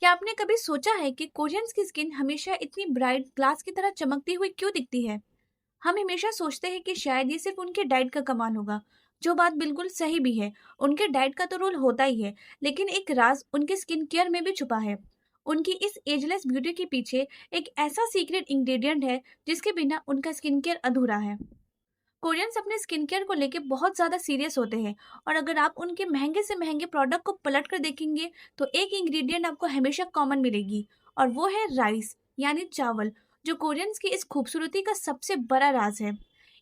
क्या आपने कभी सोचा है कि कोरियंस की स्किन हमेशा इतनी ब्राइट ग्लास की तरह चमकती हुई क्यों दिखती है? हम हमेशा सोचते हैं कि शायद ये सिर्फ उनके डाइट का कमाल होगा, जो बात बिल्कुल सही भी है। उनके डाइट का तो रोल होता ही है, लेकिन एक राज उनके स्किन केयर में भी छुपा है। उनकी इस एजलेस ब्यूटी के पीछे एक ऐसा सीक्रेट इंग्रेडिएंट है, जिसके बिना उनका स्किन केयर अधूरा है। कोरियंस अपने स्किन केयर को लेके बहुत ज़्यादा सीरियस होते हैं, और अगर आप उनके महंगे से महंगे प्रोडक्ट को पलट कर देखेंगे तो एक इंग्रेडिएंट आपको हमेशा कॉमन मिलेगी, और वो है राइस यानी चावल, जो कोरियंस की इस खूबसूरती का सबसे बड़ा राज है।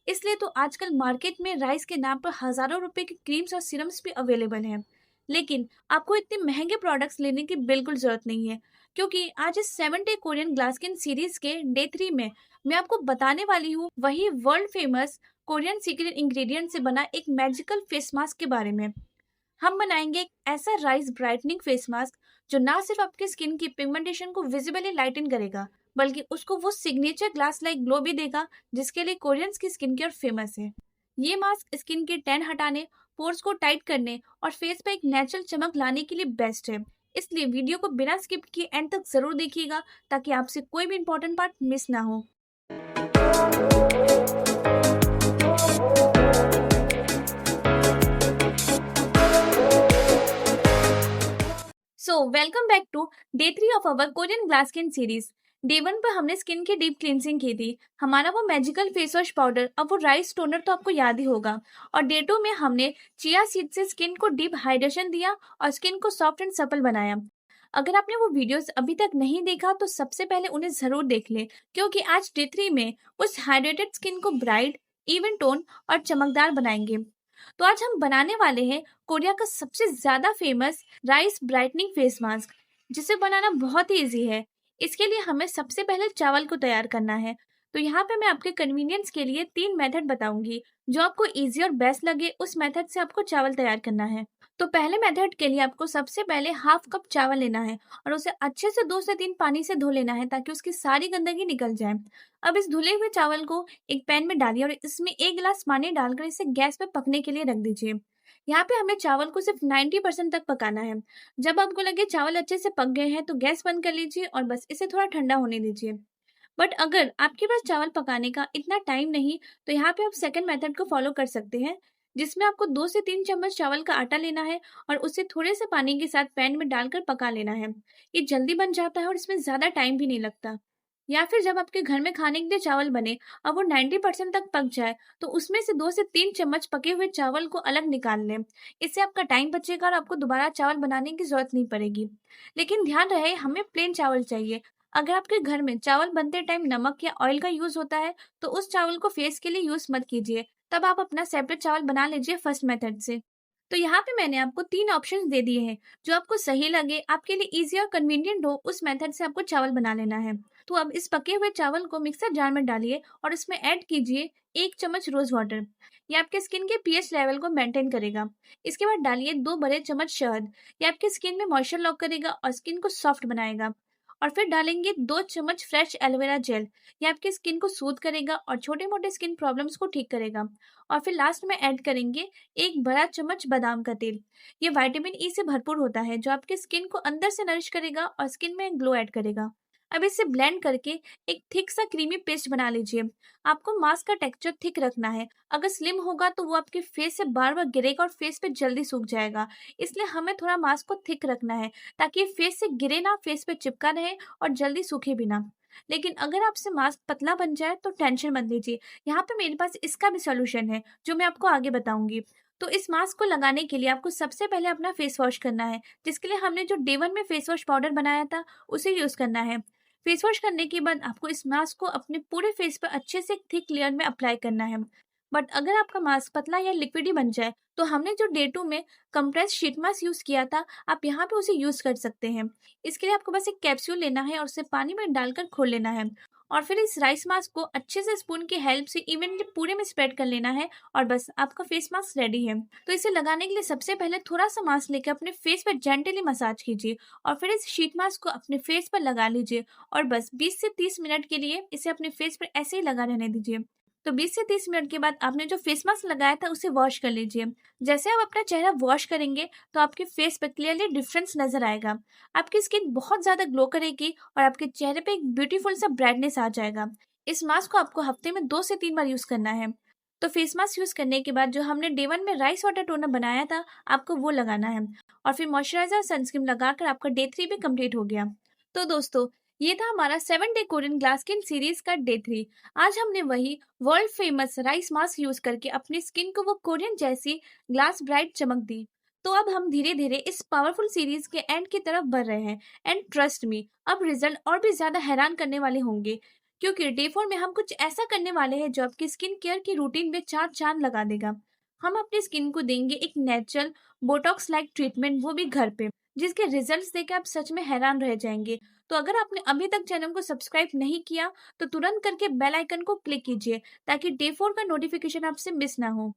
इसलिए तो आजकल मार्केट में राइस के नाम पर हजारों रुपए की क्रीम्स और सिरम्स भी अवेलेबल हैं। लेकिन आपको इतने महंगे प्रोडक्ट्स लेने की बिल्कुल जरूरत नहीं है, क्योंकि आज इस 7 day Korean glass skin series के डे 3 में मैं आपको बताने वाली हूँ वही world famous Korean secret ingredient से बना एक मैजिकल फेस मास्क के बारे में। हम बनाएंगे एक ऐसा राइस ब्राइटनिंग फेस मास्क जो ना सिर्फ आपकी स्किन की पिगमेंटेशन को विजिबली लाइटन करेगा, बल्कि उसको वो सिग्नेचर ग्लास लाइक ग्लो भी देगा जिसके लिए कोरियंस की स्किन केयर फेमस है। ये मास्क स्किन के टैन हटाने, पोर्स को टाइट करने और फेस पे एक नेचुरल चमक लाने के लिए बेस्ट है। इसलिए वीडियो को बिना स्किप किए एंड तक जरूर देखिएगा, ताकि आपसे कोई भी इंपॉर्टेंट पार्ट मिस ना हो। So welcome back to day 3 of our Korean glass skin series. Day 1 पर हमने स्किन की डीप क्लींसिंग की थी, हमारा वो मैजिकल फेस वॉश पाउडर, अब वो राइस टोनर तो आपको याद ही होगा। और डे 2 में हमने चिया सीड से स्किन को डीप हाइड्रेशन दिया और स्किन को सॉफ्ट एंड सपल बनाया। अगर आपने वो वीडियोस अभी तक नहीं देखा तो सबसे पहले उन्हें जरूर देख ले, क्योंकि आज डे 3 में उस हाइड्रेटेड स्किन को ब्राइट, इवन टोन और चमकदार बनाएंगे। तो आज हम बनाने वाले हैं कोरिया का सबसे ज्यादा famous rice brightening face mask, जिसे बनाना बहुत ही इजी है। इसके लिए हमें सबसे पहले चावल को तैयार करना है। तो यहाँ पे मैं आपके कन्वीनियंस के लिए 3 मेथड बताऊंगी, जो आपको इजी और बेस्ट लगे उस मेथड से आपको चावल तैयार करना है। तो पहले मेथड के लिए आपको सबसे पहले हाफ कप चावल लेना है और उसे अच्छे से 2 से 3 पानी से धो लेना है, ताकि उसकी सारी गंदगी निकल जाए। अब इस धुले हुए चावल को एक पैन में डालिए और इसमें 1 गिलास पानी डालकर इसे गैस पे पकने के लिए रख दीजिए। यहाँ पे हमें चावल को सिर्फ 90% तक पकाना है। जब आपको लगे चावल अच्छे से पक गए हैं तो गैस बंद कर लीजिए और बस इसे थोड़ा ठंडा होने दीजिए। बट अगर आपके पास चावल पकाने का इतना टाइम नहीं, तो यहाँ पे आप सेकंड मेथड को फॉलो कर सकते हैं, जिसमें आपको 2 से 3 चम्मच चावल का आटा लेना है और उसे थोड़े से पानी के साथ पैन में डालकर पका लेना है। ये जल्दी बन जाता है और इसमें ज़्यादा टाइम भी नहीं लगता। या फिर जब आपके घर में खाने के लिए चावल बने और वो 90% तक पक जाए, तो उसमें से 2 से 3 चम्मच पके हुए चावल को अलग निकाल लें। इससे आपका टाइम बचेगा और आपको दोबारा चावल बनाने की जरूरत नहीं पड़ेगी। लेकिन ध्यान रहे, हमें प्लेन चावल चाहिए। अगर आपके घर में चावल बनते टाइम नमक या ऑयल का यूज होता है, तो उस चावल को फेस के लिए यूज मत कीजिए। तब आप अपना सेपरेट चावल बना लीजिए फर्स्ट मेथड से। तो यहाँ पे मैंने आपको 3 ऑप्शंस दे दिए हैं, जो आपको सही लगे, आपके लिए इजी और कन्वीनियंट हो, उस मेथड से आपको चावल बना लेना है। तो अब इस पके हुए चावल को मिक्सर जार में डालिए और इसमें ऐड कीजिए 1 चम्मच रोज वाटर। ये आपके स्किन के पीएच लेवल को मेंटेन करेगा। इसके बाद डालिए 2 बड़े चम्मच शहद। ये आपके स्किन में मॉइस्चर लॉक करेगा और स्किन को सॉफ्ट बनाएगा। और फिर डालेंगे 2 चम्मच फ्रेश एलोवेरा जेल। ये आपकी स्किन को सूद करेगा और छोटे मोटे स्किन प्रॉब्लम्स को ठीक करेगा। और फिर लास्ट में ऐड करेंगे 1 बड़ा चम्मच बादाम का तेल। ये विटामिन ई से भरपूर होता है, जो आपके स्किन को अंदर से नरिश करेगा और स्किन में ग्लो ऐड करेगा। अब इसे ब्लेंड करके एक थिक सा क्रीमी पेस्ट बना लीजिए। आपको मास्क का टेक्सचर थिक रखना है। अगर स्लिम होगा तो वो आपके फेस से बार बार गिरेगा और फेस पे जल्दी सूख जाएगा। इसलिए हमें थोड़ा मास्क को थिक रखना है, ताकि ये फेस से गिरे ना, फेस पे चिपका रहे और जल्दी सूखे भी ना। लेकिन अगर आपसे मास्क पतला बन जाए तो टेंशन मत लीजिए, यहाँ पे मेरे पास इसका भी सोल्यूशन है, जो मैं आपको आगे बताऊंगी। तो इस मास्क को लगाने के लिए आपको सबसे पहले अपना फेस वॉश करना है, जिसके लिए हमने जो डे 1 में फेस वॉश पाउडर बनाया था उसे यूज करना है। फेस वॉश करने के बाद आपको इस मास्क को अपने पूरे फेस पर अच्छे से थिक लेयर में अप्लाई करना है। बट अगर आपका मास्क पतला या लिक्विडी बन जाए, तो हमने जो डे 2 में कंप्रेस शीट मास्क यूज किया था, आप यहाँ पे उसे यूज कर सकते हैं। इसके लिए आपको बस एक कैप्सूल लेना है और उसे पानी में डालकर खोल लेना है। और फिर इस राइस मास्क को अच्छे से स्पून की हेल्प से इवनली पूरे में स्प्रेड कर लेना है, और बस आपका फेस मास्क रेडी है। तो इसे लगाने के लिए सबसे पहले थोड़ा सा मास्क लेकर अपने फेस पर जेंटली मसाज कीजिए और फिर इस शीट मास्क को अपने फेस पर लगा लीजिए और बस 20 से 30 मिनट के लिए इसे अपने फेस पर ऐसे ही लगा रहने दीजिए। तो 20 से 30 मिनट के बाद आपने जो फेस मास्क लगाया था उसे वॉश कर लीजिए। जैसे आप अपना चेहरा वॉश करेंगे तो आपके फेस पे क्लियरली डिफरेंस नजर आएगा। आपकी स्किन बहुत ज्यादा ग्लो करेगी और आपके चेहरे पे एक ब्यूटीफुल सा ब्राइटनेस आ जाएगा। इस मास्क को आपको हफ्ते में 2 से 3 बार यूज करना है। तो फेस मास्क यूज करने के बाद जो हमने डे 1 में राइस वाटर टोनर बनाया था, आपको वो लगाना है और फिर मॉइस्चराइजर सनस्क्रीन लगाकर आपका डे 3 भी कंप्लीट हो गया। तो दोस्तों, ये था हमारा 7 day Korean glass skin series का डे 3। आज हमने वही world famous rice mask use करके अपनी स्किन को वो कोरियन जैसी ग्लास ब्राइट चमक दी। तो अब हम धीरे धीरे इस पावरफुल सीरीज के एंड की तरफ बढ़ रहे हैं। एंड ट्रस्ट मी, अब रिजल्ट और भी ज्यादा हैरान करने वाले होंगे, क्योंकि डे 4 में हम कुछ ऐसा करने वाले हैं जो आपकी स्किन केयर की रूटीन में चार चांद लगा देगा। हम अपनी स्किन को देंगे एक नेचुरल बोटॉक्स लाइक ट्रीटमेंट, वो भी घर पे, जिसके रिजल्ट्स देकर आप सच में हैरान रह जाएंगे। तो अगर आपने अभी तक चैनल को सब्सक्राइब नहीं किया तो तुरंत करके बेल आइकन को क्लिक कीजिए ताकि डे 4 का नोटिफिकेशन आपसे मिस ना हो।